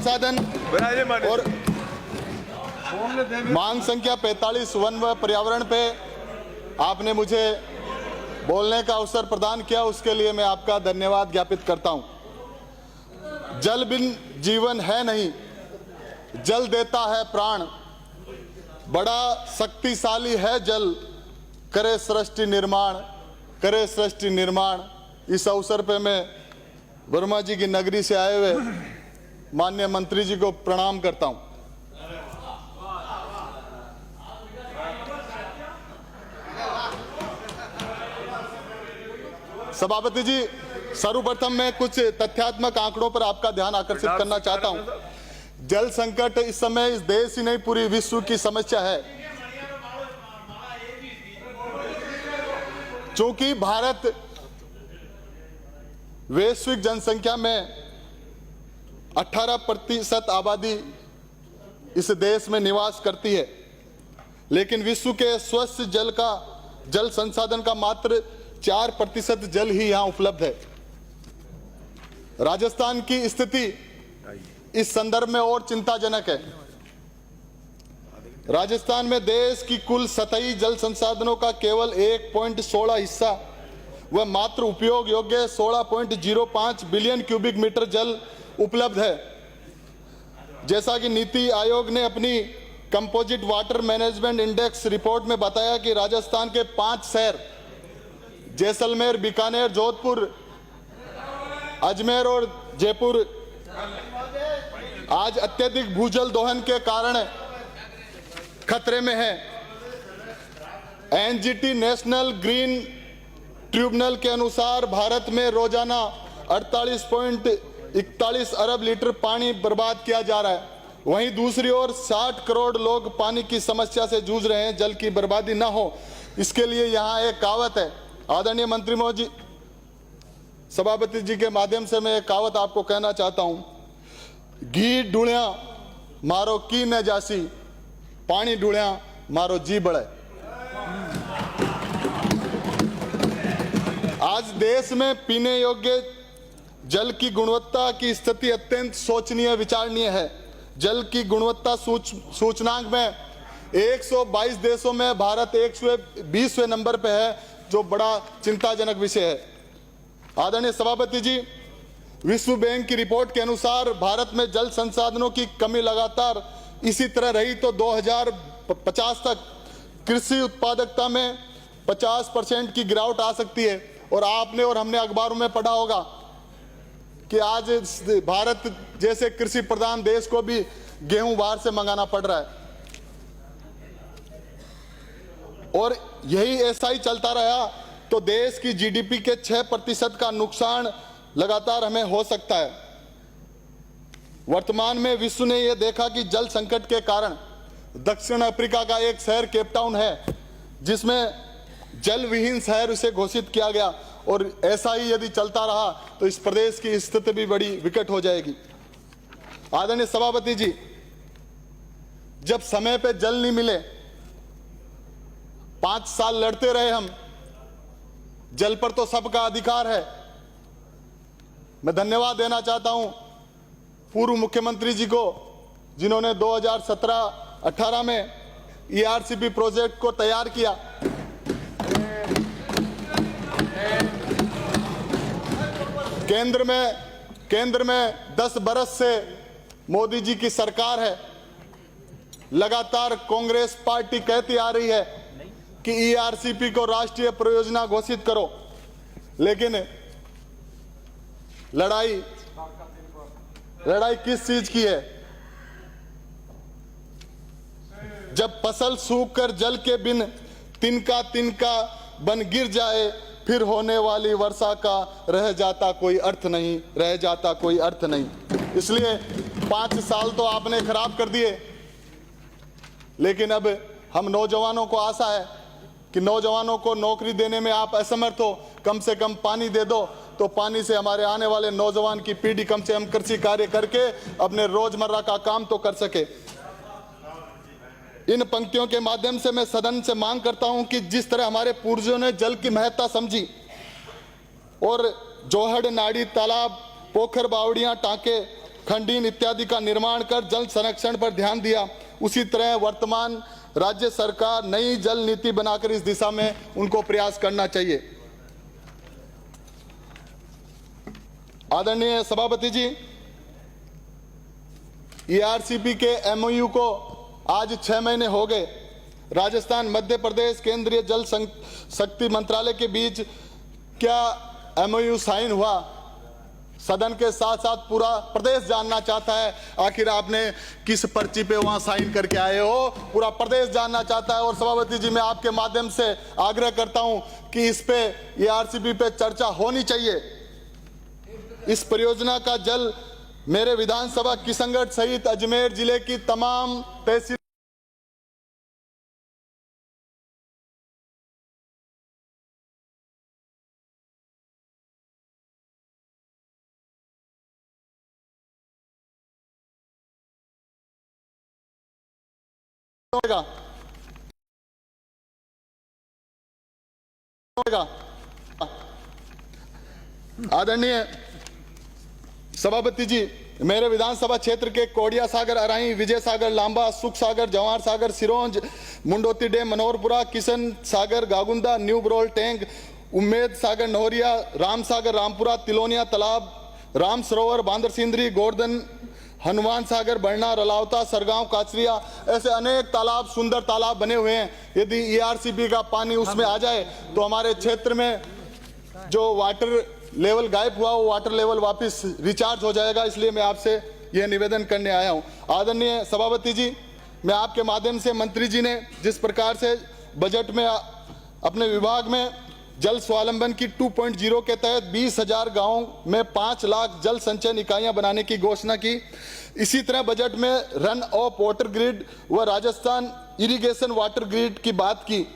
संसाधन और मांग संख्या 45 वन व पर्यावरण पे आपने मुझे बोलने का अवसर प्रदान किया, उसके लिए मैं आपका धन्यवाद ज्ञापित करता हूं। जल बिन जीवन है नहीं, जल देता है प्राण, बड़ा शक्तिशाली है जल, करे सृष्टि निर्माण, करे सृष्टि निर्माण। इस अवसर पे मैं वर्मा जी की नगरी से आए हुए माननीय मंत्री जी को प्रणाम करता हूं। सभापति जी, सर्वप्रथम मैं कुछ तथ्यात्मक आंकड़ों पर आपका ध्यान आकर्षित करना चाहता हूं। जल संकट इस समय इस देश ही नहीं पूरी विश्व की समस्या है। चूंकि भारत वैश्विक जनसंख्या में 18% आबादी इस देश में निवास करती है, लेकिन विश्व के स्वच्छ जल संसाधन का मात्र 4% जल ही यहां उपलब्ध है। राजस्थान की स्थिति इस संदर्भ में और चिंताजनक है। राजस्थान में देश की कुल सतही जल संसाधनों का केवल 1.16 हिस्सा व मात्र उपयोग योग्य 16.05 बिलियन क्यूबिक मीटर जल उपलब्ध है। जैसा कि नीति आयोग ने अपनी composite water management index report में बताया कि राजस्थान के 5 शहर जैसलमेर, बीकानेर, जोधपुर, अजमेर और जयपुर आज अत्यधिक भूजल दोहन के कारण खतरे में है। एनजीटी नेशनल ग्रीन ट्रिब्यूनल के अनुसार भारत में रोजाना 48.41 अरब लीटर पानी बर्बाद किया जा रहा है। वहीं दूसरी ओर 60 करोड़ लोग पानी की समस्या से जूझ रहे हैं। जल की बर्बादी न हो, इसके लिए यहाँ एक कहावत है। आदरणीय मंत्री महोदय, सभापति जी के माध्यम से मैं एक कहावत आपको कहना चाहता हूं। घी ढूंढिया मारो की न जासी, पानी ढूंढिया मारो जी बढ़े। आज देश में पीने योग्य जल की गुणवत्ता की स्थिति अत्यंत शोचनीय विचारणीय है। जल की गुणवत्ता सूचकांक में 122 देशों में भारत 120वें नंबर पे है, जो बड़ा चिंताजनक विषय है। आदरणीय सभापति जी, विश्व बैंक की रिपोर्ट के अनुसार भारत में जल संसाधनों की कमी लगातार इसी तरह रही तो 2050 तक कृषि उत्पादकता में 50% की गिरावट आ सकती है। और आपने और हमने अखबारों में पढ़ा होगा कि आज भारत जैसे कृषि प्रधान देश को भी गेहूं बाहर से मंगाना पड़ रहा है। और यही ऐसा ही चलता रहा तो देश की जीडीपी के 6% का नुकसान लगातार हमें हो सकता है। वर्तमान में विश्व ने यह देखा कि जल संकट के कारण दक्षिण अफ्रीका का एक शहर केपटाउन है, जिसमें जल विहीन शहर उसे घोषित किया गया। और ऐसा ही यदि चलता रहा तो इस प्रदेश की स्थिति भी बड़ी विकट हो जाएगी। आदरणीय सभापति जी, जब समय पे जल नहीं मिले, 5 साल लड़ते रहे हम। जल पर तो सबका अधिकार है। मैं धन्यवाद देना चाहता हूं पूर्व मुख्यमंत्री जी को, जिन्होंने 2017-18 में ईआरसीपी प्रोजेक्ट को तैयार किया। केंद्र में 10 बरस से मोदी जी की सरकार है। लगातार कांग्रेस पार्टी कहती आ रही है कि ईआरसीपी को राष्ट्रीय परियोजना घोषित करो, लेकिन लड़ाई किस चीज की है? जब फसल सूखकर जल के बिन तिनका तिनका बन गिर जाए, फिर होने वाली वर्षा का रह जाता कोई अर्थ नहीं, रह जाता कोई अर्थ नहीं। इसलिए 5 साल तो आपने खराब कर दिए, लेकिन अब हम नौजवानों को आशा है कि नौजवानों को नौकरी देने में आप असमर्थ हो, कम से कम पानी दे दो, तो पानी से हमारे आने वाले नौजवान की पीढ़ी कम से कम कृषि कार्य करके अपने रोजमर्रा का काम तो कर सके। इन पंक्तियों के माध्यम से मैं सदन से मांग करता हूं कि जिस तरह हमारे पूर्वजों ने जल की महत्ता समझी और जोहड़, नाड़ी, तालाब, पोखर, बावड़ियां, टांके खंडीन इत्यादि का निर्माण कर जल संरक्षण पर ध्यान दिया, उसी तरह वर्तमान राज्य सरकार नई जल नीति बनाकर इस दिशा में उनको प्रयास करना चाहिए। आदरणीय सभापति जी, ERCP के MOU को आज 6 महीने हो गए। राजस्थान, मध्य प्रदेश, केंद्रीय जल शक्ति मंत्रालय के बीच क्या MOU साइन हुआ? सदन के साथ साथ पूरा प्रदेश जानना चाहता है, आखिर आपने किस पर्ची पे वहां साइन करके आए हो, पूरा प्रदेश जानना चाहता है। और सभापति जी, मैं आपके माध्यम से आग्रह करता हूं कि इस पे ERCP पे चर्चा होनी चाहिए। इस परियोजना का जल मेरे विधानसभा किशनगढ़ सहित अजमेर जिले की तमाम तहसील आदरणीय सभापति जी, मेरे विधानसभा क्षेत्र के कोडिया सागर, अराई, विजय सागर, लांबा, सुख सागर, जवाहर सागर, सिरोंज, मुंडोती डैम, मनोहरपुरा, किशन सागर, गागुंदा, न्यू बरोल टैंक, उम्मेद सागर, नोहरिया, राम सागर, रामपुरा, तिलोनिया तालाब, राम सरोवर, बांदर सिंदरी, गोवर्धन, हनुमान सागर, बरना, रलावता, सरगांव, काचरिया, ऐसे अनेक तालाब, सुंदर तालाब बने हुए हैं। यदि ERCP का पानी उसमें आ जाए तो हमारे क्षेत्र में जो वाटर लेवल गायब हुआ वो वाटर लेवल वापस रिचार्ज हो जाएगा। इसलिए मैं आपसे यह निवेदन करने आया हूं। आदरणीय सभापति जी, मैं आपके माध्यम से मंत्री जी ने जिस प्रकार से बजट में अपने विभाग में जल स्वावलंबन की 2.0 के तहत 20,000 गांवों में 5 लाख जल संचयन इकाइयां बनाने की घोषणा की, इसी तरह बजट में रन ऑफ वाटर ग्रिड व राजस्थान इरिगेशन वाटर ग्रिड की बात की।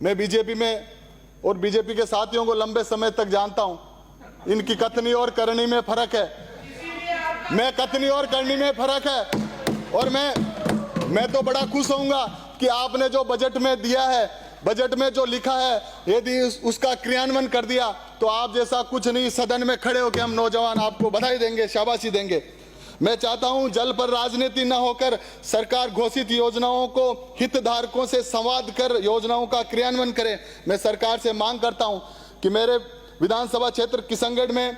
मैं बीजेपी में और बीजेपी के साथियों को लंबे समय तक जानता हूं, इनकी कथनी और करनी में फर्क है। मैं कथनी और करनी में फर्क है। और मैं तो बड़ा खुश होऊंगा कि आपने जो बजट में दिया है, बजट में जो लिखा है, यदि उसका क्रियान्वयन कर दिया तो आप जैसा कुछ नहीं, सदन में खड़े होकर हम नौजवान आपको बधाई देंगे, शाबाशी देंगे। मैं चाहता हूं जल पर राजनीति न होकर सरकार घोषित योजनाओं को हितधारकों से संवाद कर योजनाओं का क्रियान्वयन करे। मैं सरकार से मांग करता हूं कि मेरे विधानसभा क्षेत्र किशनगढ़ में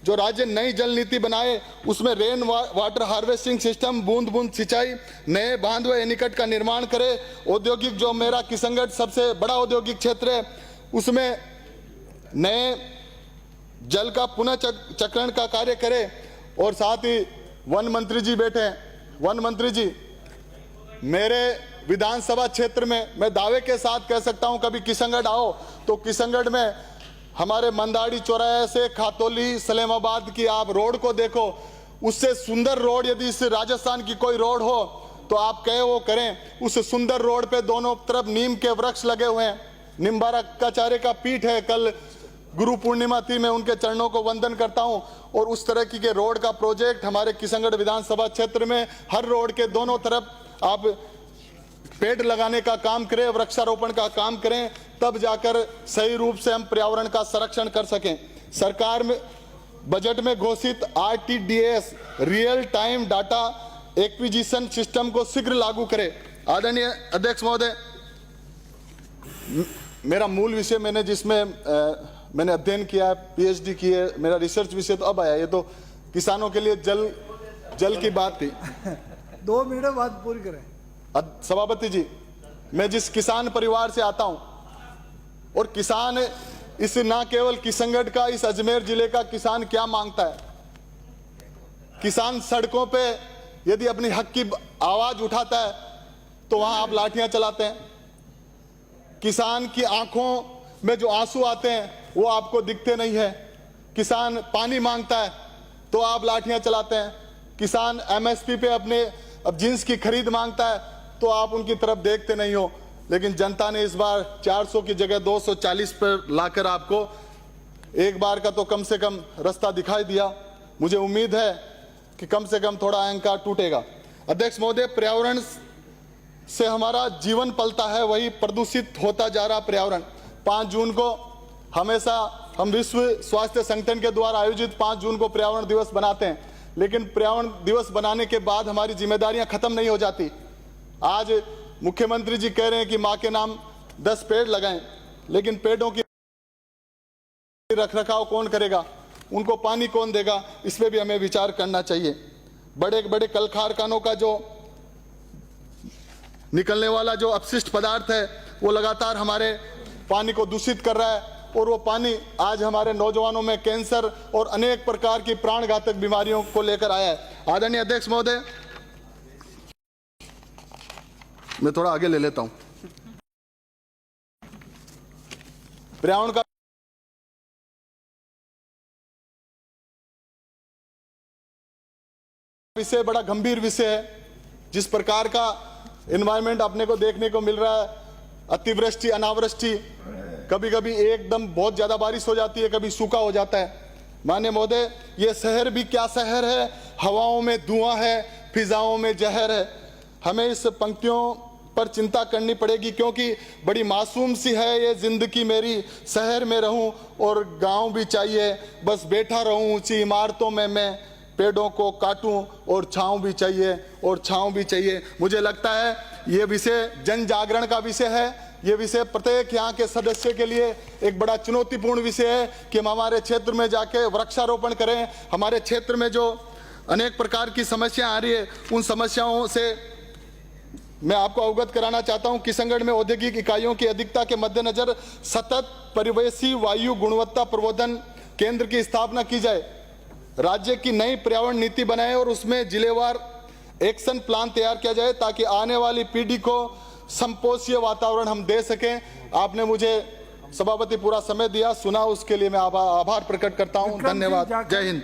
जो राज्य नई जल नीति बनाए उसमें रेन वाटर हार्वेस्टिंग सिस्टम, बूंद बूंद सिंचाई, नए बांध व एनीकट का निर्माण करे। औद्योगिक, जो मेरा किशनगढ़ सबसे बड़ा औद्योगिक क्षेत्र है, उसमें नए जल का पुनः चक्रण का कार्य करे। और साथ ही वन मंत्री जी बैठे हैं। वन मंत्री जी, मेरे विधानसभा क्षेत्र में मैं दावे के साथ कह सकता हूं, कभी किशनगढ़ आओ तो किशनगढ़ में हमारे मंदाड़ी चौराहे से खातौली सलेमाबाद की आप रोड को देखो, उससे सुंदर रोड यदि इस राजस्थान की कोई रोड हो तो आप कहे वो करें। उस सुंदर रोड पे दोनों तरफ नीम के वृक्ष लगे हुए हैं, निम्बारकाचार्य का पीठ है। कल गुरु पूर्णिमा थी, मैं उनके चरणों को वंदन करता हूं। और उस तरह की के रोड का प्रोजेक्ट हमारे किशनगढ़ विधानसभा क्षेत्र में हर रोड के दोनों तरफ आप पेड़ लगाने का काम करें, वृक्षारोपण का काम करें, तब जाकर सही रूप से हम पर्यावरण का संरक्षण कर सकें। सरकार में बजट में घोषित RTDS real time data acquisition system को शीघ्र लागू करें। आदरणीय अध्यक्ष महोदय, मेरा मूल विषय मैंने अध्ययन किया, PhD की है, मेरा रिसर्च विषय तो अब आया। ये तो किसानों के लिए जल की बात थी। 2 मिनट बात पूरी करें। सभापति जी, मैं जिस किसान परिवार से आता हूं, और किसान इस ना केवल किशनगढ़ का, इस अजमेर जिले का किसान क्या मांगता है। किसान सड़कों पे यदि अपनी हक की आवाज उठाता है तो वहां आप लाठियां चलाते हैं। किसान की आंखों में जो आंसू आते हैं वो आपको दिखते नहीं है। किसान पानी मांगता है तो आप लाठियां चलाते हैं। किसान MSP पे अपने अब जींस की खरीद मांगता है तो आप उनकी तरफ देखते नहीं हो। लेकिन जनता ने इस बार 400 की जगह 240 पर लाकर आपको एक बार का तो कम से कम रास्ता दिखाई दिया। मुझे उम्मीद है कि कम से कम थोड़ा अहंकार टूटेगा। अध्यक्ष महोदय, पर्यावरण से हमारा जीवन पलता है, वही प्रदूषित होता जा रहा पर्यावरण। 5 जून को हमेशा हम विश्व स्वास्थ्य संगठन के द्वारा आयोजित 5 जून को पर्यावरण दिवस बनाते हैं, लेकिन पर्यावरण दिवस बनाने के बाद हमारी जिम्मेदारियां खत्म नहीं हो जाती। आज मुख्यमंत्री जी कह रहे हैं कि मां के नाम 10 पेड़ लगाएं, लेकिन पेड़ों की रखरखाव कौन करेगा, उनको पानी कौन देगा, इस पे भी हमें विचार करना चाहिए। बड़े बड़े कल कारखानों का जो निकलने वाला जो अपशिष्ट पदार्थ है वो लगातार हमारे पानी को दूषित कर रहा है, और वो पानी आज हमारे नौजवानों में कैंसर और अनेक प्रकार की प्राणघातक बीमारियों को लेकर आया है। आदरणीय अध्यक्ष महोदय, मैं थोड़ा आगे ले लेता हूं। पर्यावरण का विषय बड़ा गंभीर विषय है। जिस प्रकार का एनवायरनमेंट अपने को देखने को मिल रहा है, अतिवृष्टि, अनावृष्टि, कभी कभी एकदम बहुत ज्यादा बारिश हो जाती है, कभी सूखा हो जाता है। माननीय महोदय, ये शहर भी क्या शहर है, हवाओं में धुआं है, फिजाओं में जहर है। हमें इस पंक्तियों पर चिंता करनी पड़ेगी, क्योंकि बड़ी मासूम सी है ये जिंदगी मेरी, शहर में रहूं और गांव भी चाहिए, बस बैठा रहूं ऊंची इमारतों में मैं, पेड़ों को काटूं और छांव भी चाहिए, और छांव भी चाहिए। मुझे लगता है ये विषय जन जागरण का विषय है। ये विषय प्रत्येक यहाँ के सदस्य के लिए एक बड़ा चुनौतीपूर्ण विषय है कि हम हमारे क्षेत्र में जाके वृक्षारोपण करें। हमारे क्षेत्र में जो अनेक प्रकार की समस्या आ रही है, उन समस्याओं से मैं आपको अवगत कराना चाहता हूं। किशनगढ़ में औद्योगिक इकाइयों की अधिकता के मद्देनजर सतत परिवेशी वायु गुणवत्ता प्रबंधन केंद्र की स्थापना की जाए, राज्य की नई पर्यावरण नीति बनाए और उसमें जिलेवार एक्शन प्लान तैयार किया जाए, ताकि आने वाली पीढ़ी को संपोषीय वातावरण हम दे सकें। आपने मुझे सभापति पूरा समय दिया, सुना, उसके लिए मैं आभार प्रकट करता हूं। धन्यवाद। जय हिंद।